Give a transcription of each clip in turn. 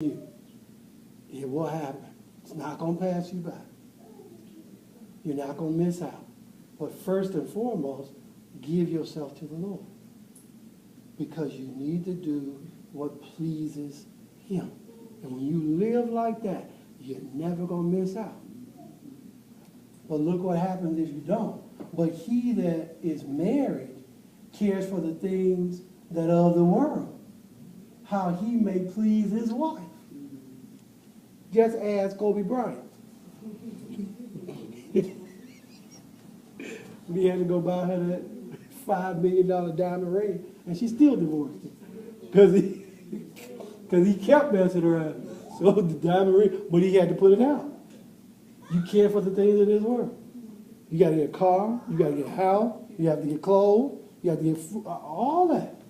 you. It will happen. It's not going to pass you by. You're not going to miss out. But first and foremost, give yourself to the Lord. Because you need to do what pleases Him. And when you live like that, you're never going to miss out. But look what happens if you don't. But he that is married cares for the things that are of the world, how he may please his wife. Just ask Kobe Bryant. We had to go buy her that $5 million diamond ring, and she still divorced him because he kept messing around. So the diamond ring, but he had to put it out. You care for the things of this world. You got to get a car, you got to get a house, you have to get clothes, you have to get food, all that.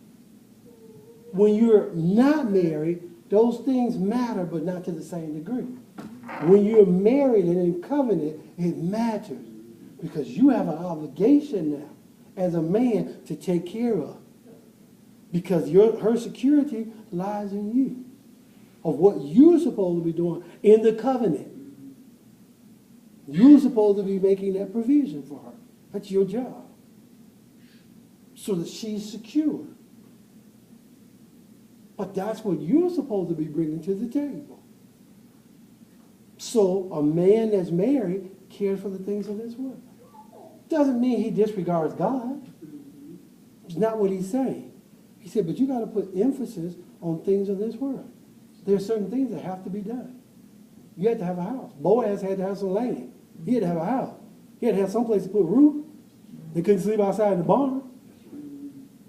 When you're not married, those things matter, but not to the same degree. When you're married and in covenant, it matters because you have an obligation now as a man to take care of. Because her security lies in you, of what you're supposed to be doing in the covenant. You're supposed to be making that provision for her. That's your job. So that she's secure. But that's what you're supposed to be bringing to the table. So a man that's married cares for the things of this world. Doesn't mean he disregards God. It's not what he's saying. He said, but you got to put emphasis on things of this world. There are certain things that have to be done. You had to have a house. Boaz had to have some land. He had to have a house. He had to have some place to put a roof. They couldn't sleep outside in the barn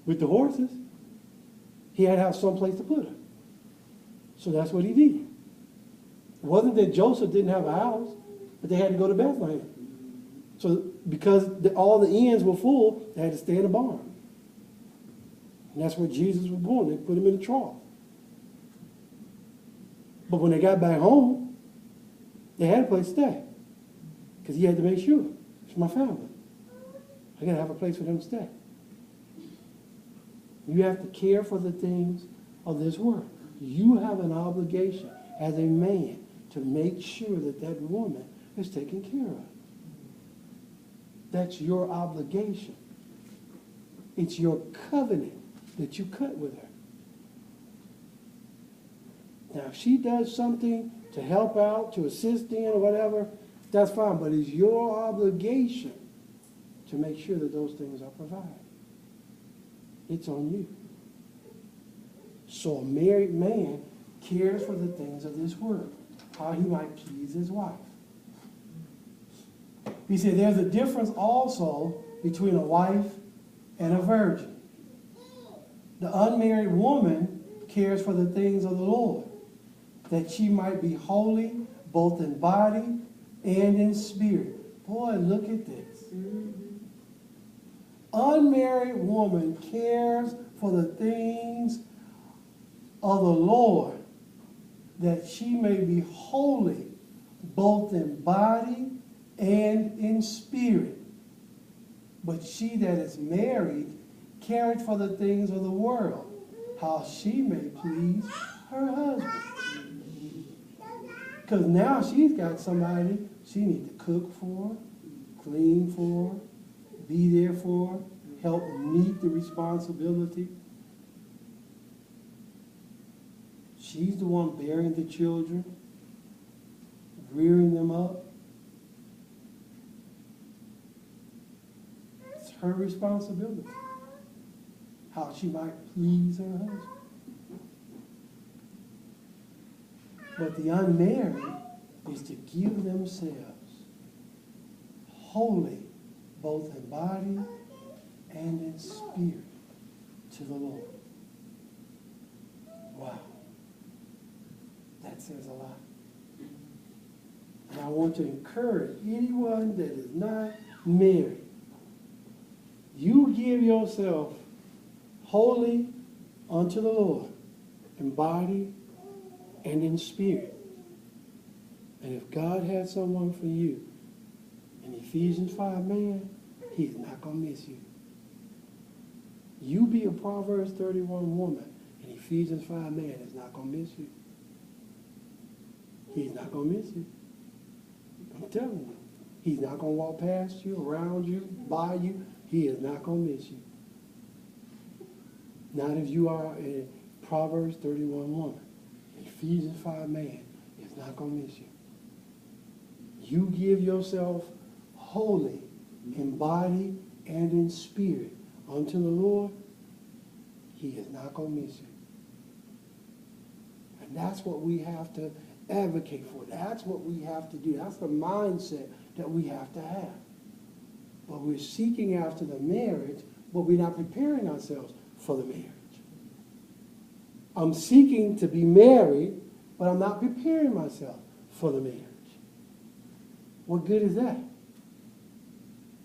with the horses. He had to have some place to put her. So that's what he did. It wasn't that Joseph didn't have a house, but they had to go to Bethlehem. So because all the inns were full, they had to stay in a barn. And that's where Jesus was born. They put him in a trough. But when they got back home, they had a place to stay. Because he had to make sure, it's my family. I got to have a place for them to stay. You have to care for the things of this world. You have an obligation as a man to make sure that that woman is taken care of. That's your obligation. It's your covenant that you cut with her. Now, if she does something to help out, to assist in, or whatever, that's fine. But it's your obligation to make sure that those things are provided. It's on you. So a married man cares for the things of this world, how he might please his wife. He said there's a difference also between a wife and a virgin. The unmarried woman cares for the things of the Lord, that she might be holy both in body and in spirit. Boy, look at this. Unmarried woman cares for the things of the Lord, that she may be holy both in body and in spirit. But she that is married cares for the things of the world, how she may please her husband. Because now she's got somebody she needs to cook for, clean for, be there for, help meet the responsibility. She's the one bearing the children, rearing them up. It's her responsibility, how she might please her husband. But the unmarried is to give themselves wholly, both in body and in spirit, to the Lord. Wow. That says a lot. And I want to encourage anyone that is not married. You give yourself wholly unto the Lord in body and in spirit. And if God has someone for you, in Ephesians 5, man, He's not going to miss you. You be a Proverbs 31 woman, and Ephesians 5 man is not going to miss you. He's not going to miss you. I'm telling you. He's not going to walk past you, around you, by you. He is not going to miss you. Not if you are a Proverbs 31 woman. Ephesians 5 man is not going to miss you. You give yourself wholly in body and in spirit unto the Lord, he is not going to miss you. And that's what we have to advocate for. That's what we have to do. That's the mindset that we have to have. But we're seeking after the marriage, but we're not preparing ourselves for the marriage. I'm seeking to be married, but I'm not preparing myself for the marriage. What good is that?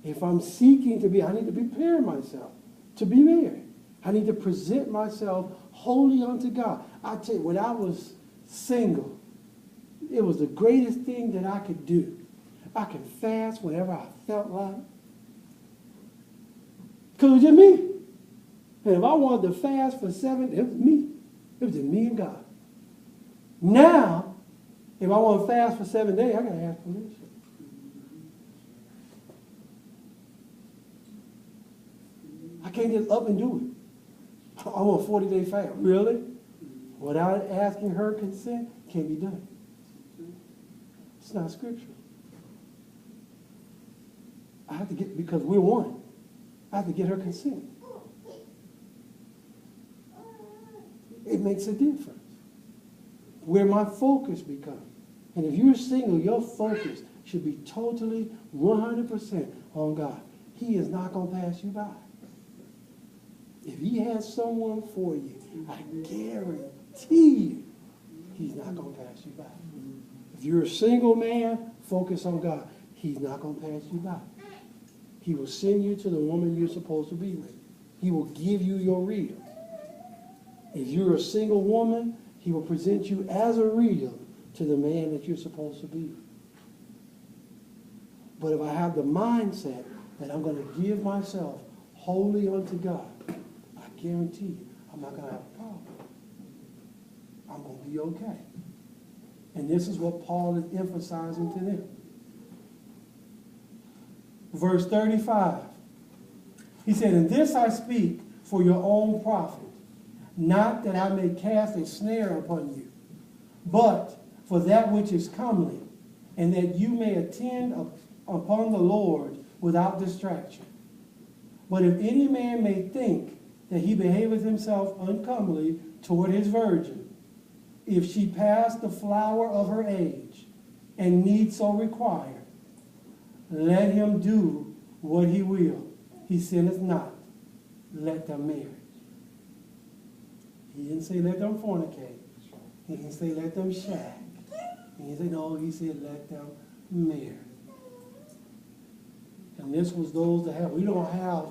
If I'm seeking to be, I need to prepare myself to be married. I need to present myself wholly unto God. I tell you, when I was single, it was the greatest thing that I could do. I could fast whenever I felt like. Because it was just me. And if I wanted to fast for 7, it was me. It was just me and God. Now, if I want to fast for 7 days, I got to ask permission. I can't just up and do it. I want a 40-day fast. Really? Without asking her consent, can't be done. It's not scriptural. I have to get, because we're one, I have to get her consent. It makes a difference. Where my focus becomes. And if you're single, your focus should be totally 100% on God. He is not going to pass you by. If he has someone for you, I guarantee you, he's not going to pass you by. If you're a single man, focus on God. He's not going to pass you by. He will send you to the woman you're supposed to be with. He will give you your real. If you're a single woman, he will present you as a real to the man that you're supposed to be with. But if I have the mindset that I'm going to give myself wholly unto God, I guarantee you, I'm not going to have a problem. I'm going to be okay. And this is what Paul is emphasizing to them. Verse 35. He said, "And this I speak for your own profit, not that I may cast a snare upon you, but for that which is comely, and that you may attend upon the Lord without distraction. But if any man may think that he behaveth himself uncomely toward his virgin, if she pass the flower of her age, and need so require, let him do what he will. He sinneth not. Let them marry." He didn't say let them fornicate. He didn't say let them shag. He didn't say no, he said let them marry. And this was those that have, we don't have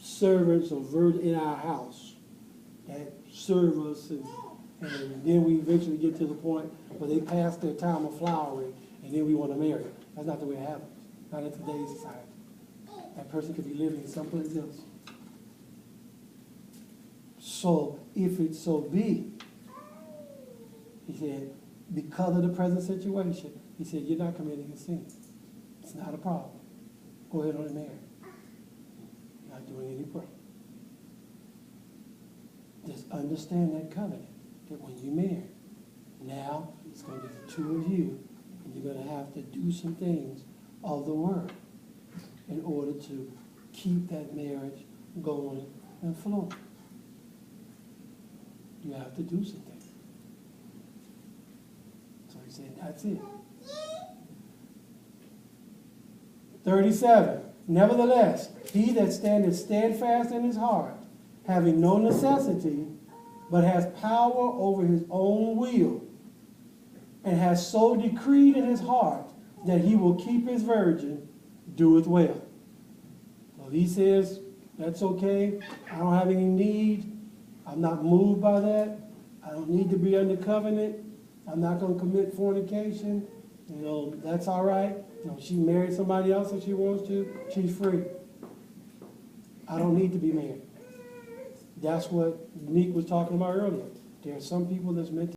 servants or virgins in our house that serve us and then we eventually get to the point where they pass their time of flowering and then we want to marry. That's not the way it happens. Not in today's society. That person could be living someplace else. So, if it so be, he said, because of the present situation, he said, you're not committing a sin. It's not a problem. Go ahead on and marry. You're not doing any problem. Just understand that covenant, that when you marry, now it's going to be the two of you, and you're going to have to do some things of the word in order to keep that marriage going and flowing. You have to do something. So he said, that's it. 37. Nevertheless, he that standeth steadfast in his heart, having no necessity, but has power over his own will, and has so decreed in his heart that he will keep his virgin, doeth well. So he says, that's okay. I don't have any need. I'm not moved by that. I don't need to be under covenant. I'm not going to commit fornication. That's all right. She married somebody else if she wants to. She's free. I don't need to be married. That's what Nick was talking about earlier. There are some people that's meant to